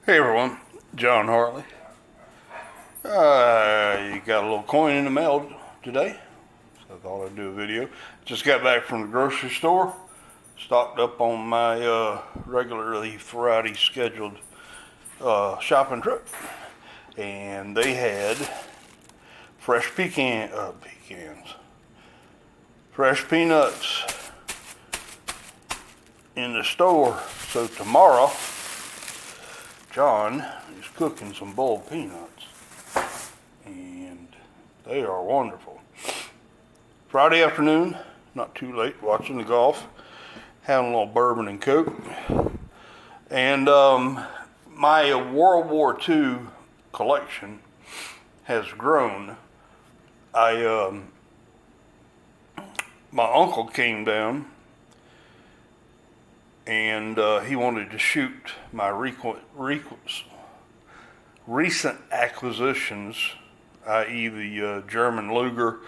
Hey everyone, John Hartley. You got a little coin in the mail today, so I thought I'd do a video. Just got back from the grocery store, stocked up on my regularly Friday scheduled shopping trip, and they had fresh fresh peanuts in the store. So tomorrow, John is cooking some boiled peanuts, and they are wonderful. Friday afternoon, not too late, watching the golf, having a little bourbon and coke, and my World War II collection has grown. My uncle came down, and he wanted to shoot my recent acquisitions, i.e. the German Luger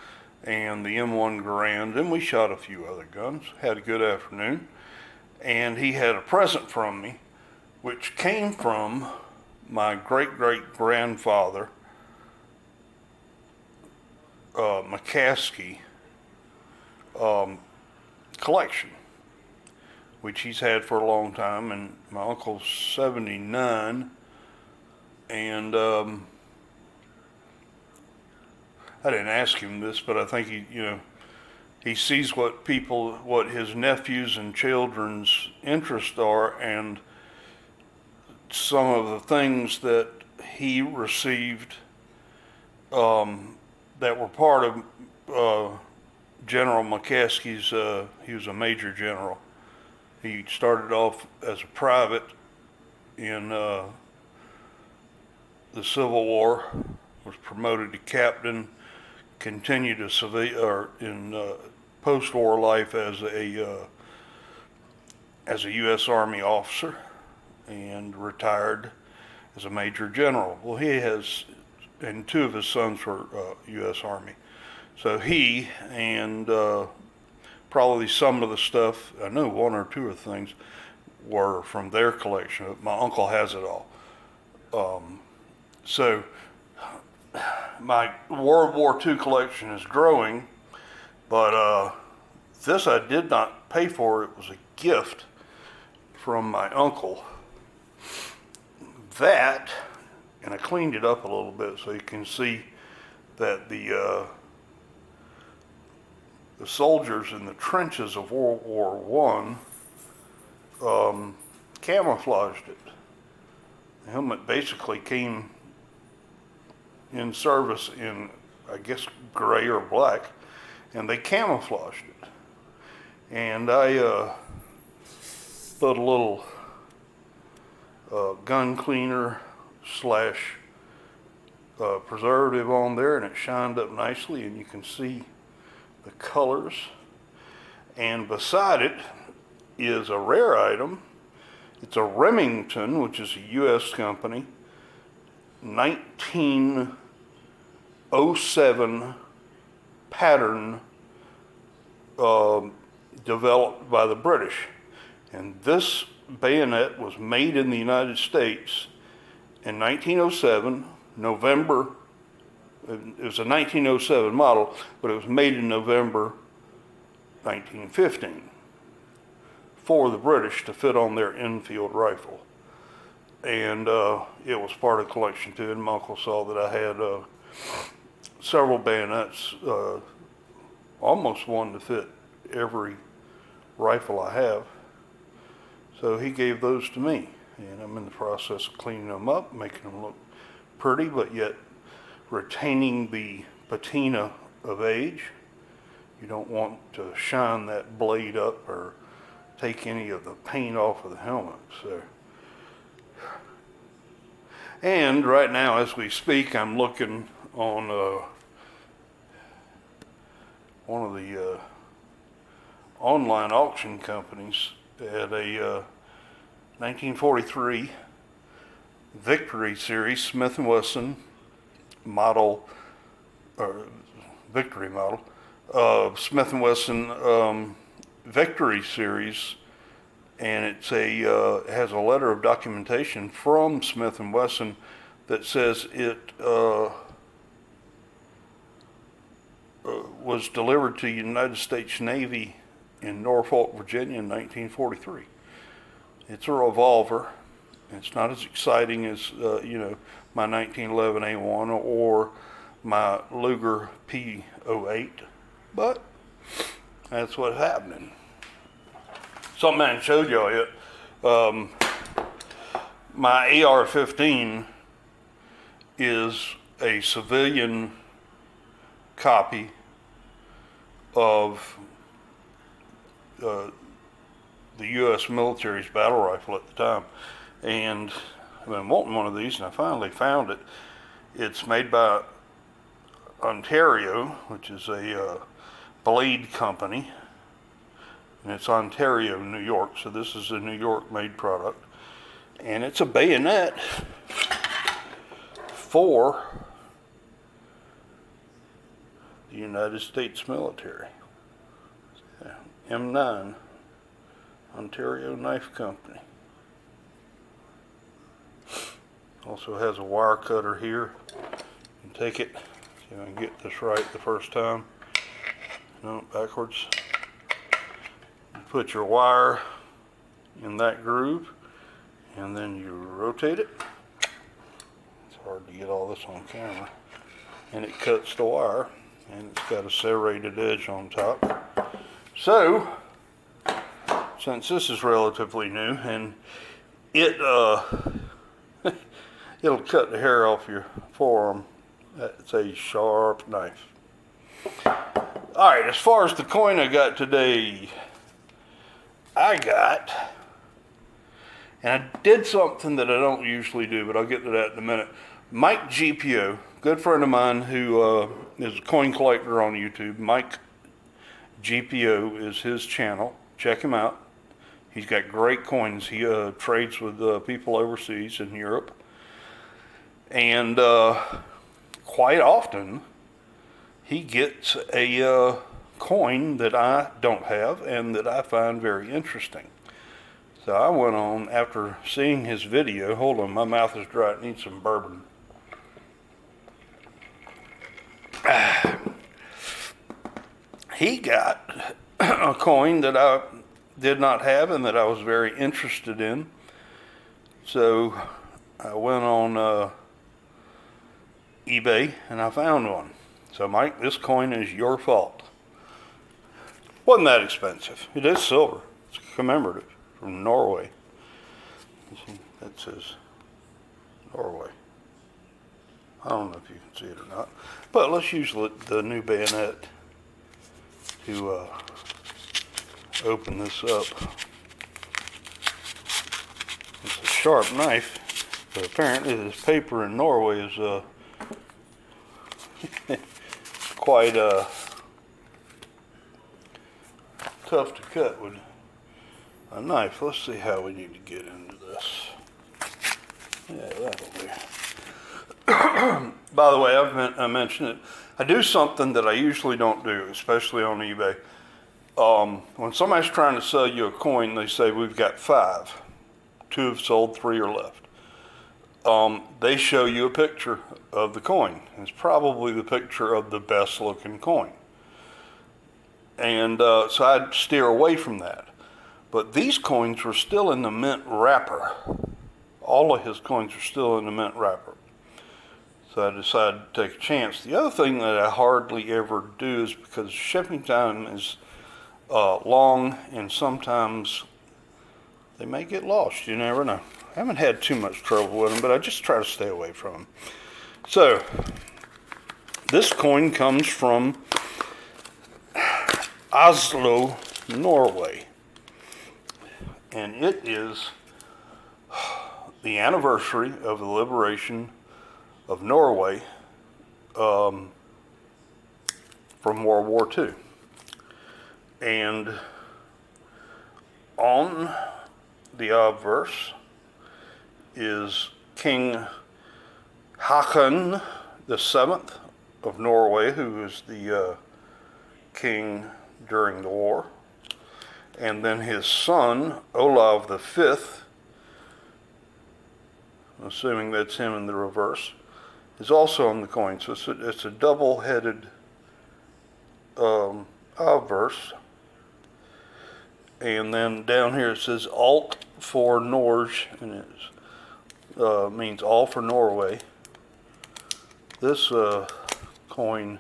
and the M1 Garand, and we shot a few other guns, had a good afternoon, and he had a present from me, which came from my great-great-grandfather, McCaskey collection, which he's had for a long time, and my uncle's 79, and I didn't ask him this, but I think he sees what his nephews and children's interests are, and some of the things that he received that were part of General McCaskey's. He was a major general. He started off as a private in the Civil War, was promoted to captain, continued in post-war life as a U.S. Army officer, and retired as a major general. Well, and two of his sons were U.S. Army. So he and probably some of the stuff, I know one or two of the things, were from their collection. My uncle has it all. So my World War II collection is growing, but this I did not pay for. It was a gift from my uncle. That, and I cleaned it up a little bit so you can see that the soldiers in the trenches of World War I camouflaged it. The helmet basically came in service in, I guess, gray or black, and they camouflaged it. And I put a little gun cleaner slash preservative on there, and it shined up nicely, and you can see the colors. And beside it is a rare item. It's a Remington, which is a U.S. company, 1907 pattern, developed by the British. And this bayonet was made in the United States in 1907, November. It was a 1907 model, but it was made in November 1915 for the British to fit on their Enfield rifle. And it was part of the collection too, and my uncle saw that I had several bayonets, almost one to fit every rifle I have. So he gave those to me, and I'm in the process of cleaning them up, making them look pretty, but yet retaining the patina of age. You don't want to shine that blade up or take any of the paint off of the helmet. So, and right now, as we speak, I'm looking on one of the online auction companies at a 1943 Victory Series Smith & Wesson model, or Victory model, Smith & Wesson Victory Series and it's it has a letter of documentation from Smith & Wesson that says it was delivered to the United States Navy in Norfolk, Virginia in 1943. It's a revolver. It's not as exciting as, my 1911 A1 or my Luger P08, but that's what's happening. Something I hadn't showed y'all yet. My AR-15 is a civilian copy of the U.S. military's battle rifle at the time. And I've been wanting one of these, and I finally found it. It's made by Ontario, which is a blade company, and it's Ontario, New York, so this is a New York-made product. And it's a bayonet for the United States military. Yeah, M9, Ontario Knife Company. Also has a wire cutter here. You can take it, see if I can get this right the first time. No, backwards. You put your wire in that groove, and then you rotate it. It's hard to get all this on camera. And it cuts the wire, and it's got a serrated edge on top. So, since this is relatively new, and it'll cut the hair off your forearm, it's a sharp knife. Alright, as far as the coin I got today, and I did something that I don't usually do, but I'll get to that in a minute. Mike GPO, good friend of mine who is a coin collector on YouTube. Mike GPO is his channel. Check him out. He's got great coins. He trades with people overseas in Europe. And quite often, he gets a coin that I don't have and that I find very interesting. So I went on, after seeing his video, hold on, my mouth is dry, it needs some bourbon. He got a coin that I did not have and that I was very interested in. So I went on eBay and I found one. So Mike, this coin is your fault. Wasn't that expensive. It is silver. It's commemorative from Norway. That says Norway. I don't know if you can see it or not. But let's use the new bayonet to open this up. It's a sharp knife, but apparently this paper in Norway is quite tough to cut with a knife. Let's see how we need to get into this. Yeah, that'll do. By the way, I mentioned it. I do something that I usually don't do, especially on eBay. When somebody's trying to sell you a coin, they say, we've got 5. 2 have sold, 3 are left. They show you a picture of the coin. It's probably the picture of the best looking coin. And so I'd steer away from that. But these coins were still in the mint wrapper. All of his coins are still in the mint wrapper. So I decided to take a chance. The other thing that I hardly ever do is because shipping time is long, and sometimes they may get lost. You never know. I haven't had too much trouble with them, but I just try to stay away from them. So this coin comes from Oslo, Norway. And it is the anniversary of the liberation of Norway from World War II. And on the obverse is King Haakon VII of Norway, who was the king during the war. And then his son, Olav V, assuming that's him in the reverse, is also on the coin. So it's a double-headed obverse. And then down here it says Alt for Norge, and it means all for Norway. This coin,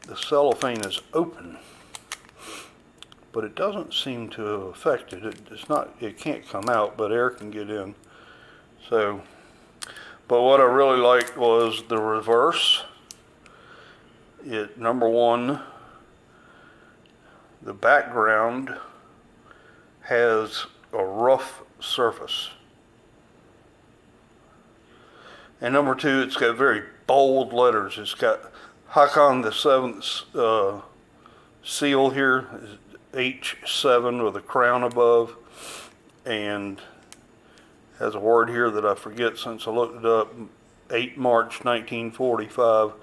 the cellophane is open, but it doesn't seem to have affected it. It can't come out, but air can get in. So, but what I really liked was the reverse. Number one, the background has a rough surface. And number two, it's got very bold letters. It's got Hakon the Seventh's seal here, H7 with a crown above, and has a word here that I forget since I looked it up, 8 March 1945,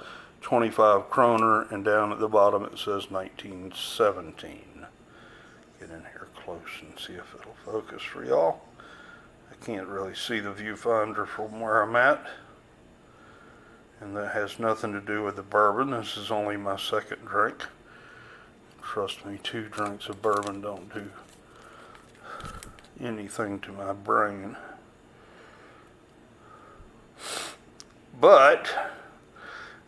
25 Kroner, and down at the bottom it says 1917. Get in here close and see if it'll focus for y'all. I can't really see the viewfinder from where I'm at. And that has nothing to do with the bourbon. This is only my second drink. Trust me, 2 drinks of bourbon don't do anything to my brain. But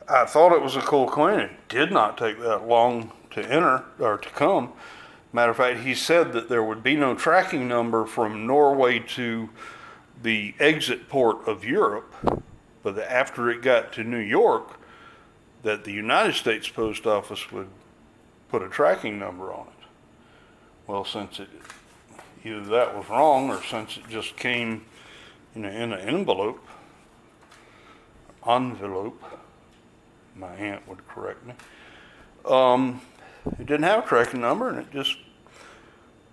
I thought it was a cool coin. It did not take that long to enter or to come. Matter of fact, he said that there would be no tracking number from Norway to the exit port of Europe, but that after it got to New York, that the United States Post Office would put a tracking number on it. Well, since either that was wrong, or since it just came in an envelope, my aunt would correct me, it didn't have a tracking number, and it just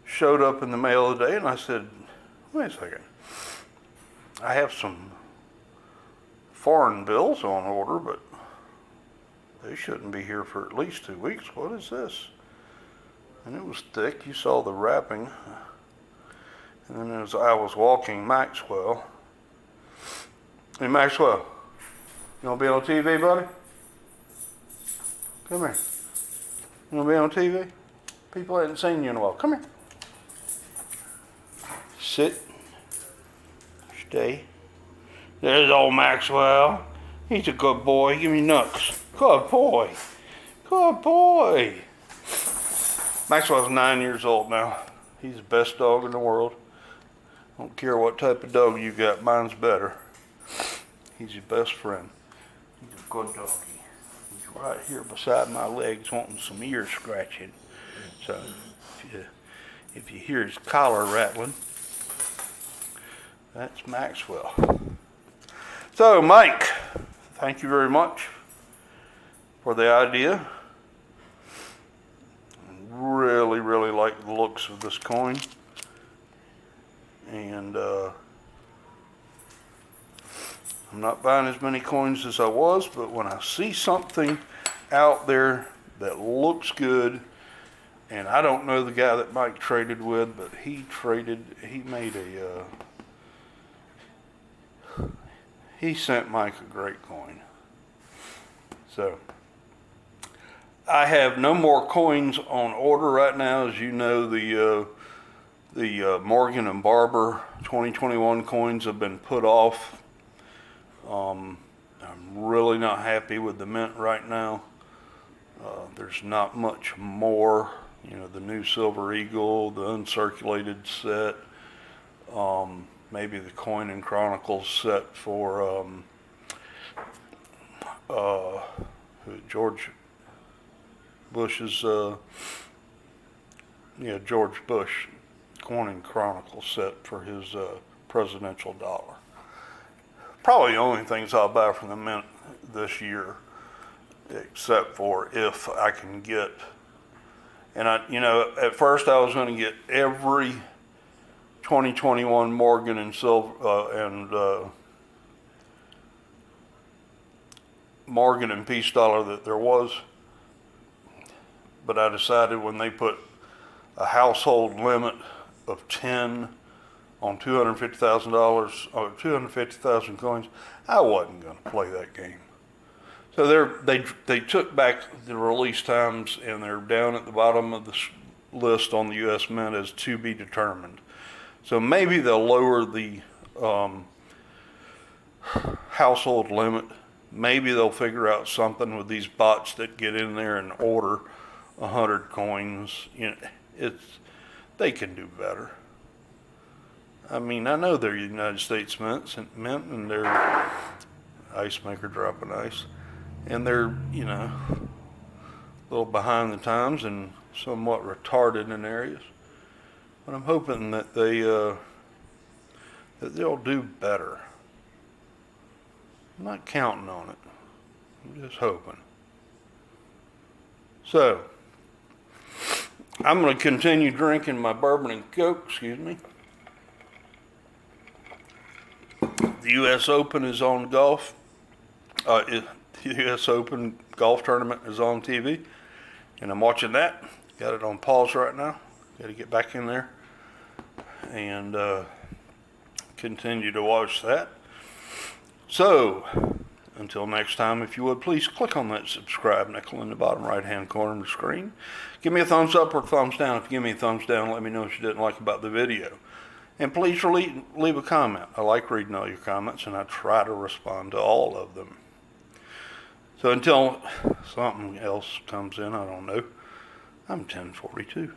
showed up in the mail today, and I said, wait a second, I have some foreign bills on order, but they shouldn't be here for at least 2 weeks. What is this? And it was thick. You saw the wrapping. And then as I was walking Maxwell, hey Maxwell, you want to be on TV, buddy? Come here. You want to be on TV? People hadn't seen you in a while. Come here. Sit. Stay. There's old Maxwell. He's a good boy. Give me nuts. Good boy. Good boy. Maxwell's 9 years old now. He's the best dog in the world. Don't care what type of dog you got. Mine's better. He's your best friend. He's a good doggy. He's right here beside my legs wanting some ear scratching. So if you hear his collar rattling, that's Maxwell. So Mike, thank you very much for the idea. Really, really like the looks of this coin. And I'm not buying as many coins as I was, but when I see something out there that looks good, and I don't know the guy that Mike traded with, but he sent Mike a great coin. So I have no more coins on order right now. As you know, the Morgan and Barber 2021 coins have been put off. I'm really not happy with the mint right now. There's not much more. You know, the new Silver Eagle, the uncirculated set, maybe the Coin and Chronicles set for George Bush's, George Bush Coin and Chronicles set for his presidential dollar. Probably the only things I'll buy from the mint this year, except for if I can get, and at first I was going to get every 2021 Morgan and Silver Morgan and Peace dollar that there was, but I decided when they put a household limit of 10 on $250,000 or 250,000 coins, I wasn't going to play that game. So they took back the release times, and they're down at the bottom of the list on the U.S. Mint as to be determined. So maybe they'll lower the household limit. Maybe they'll figure out something with these bots that get in there and order 100 coins. They can do better. I mean, I know they're United States Mint and they're ice maker dropping ice. And they're, a little behind the times and somewhat retarded in areas. But I'm hoping that they'll do better. I'm not counting on it. I'm just hoping. So, I'm going to continue drinking my bourbon and Coke, The U.S. Open is on golf. The U.S. Open golf tournament is on TV, and I'm watching that. Got it on pause right now. Got to get back in there and continue to watch that. So, until next time, if you would, please click on that subscribe nickel in the bottom right-hand corner of the screen. Give me a thumbs up or a thumbs down. If you give me a thumbs down, let me know what you didn't like about the video. And please leave a comment. I like reading all your comments, and I try to respond to all of them. So until something else comes in, I don't know, I'm 1042.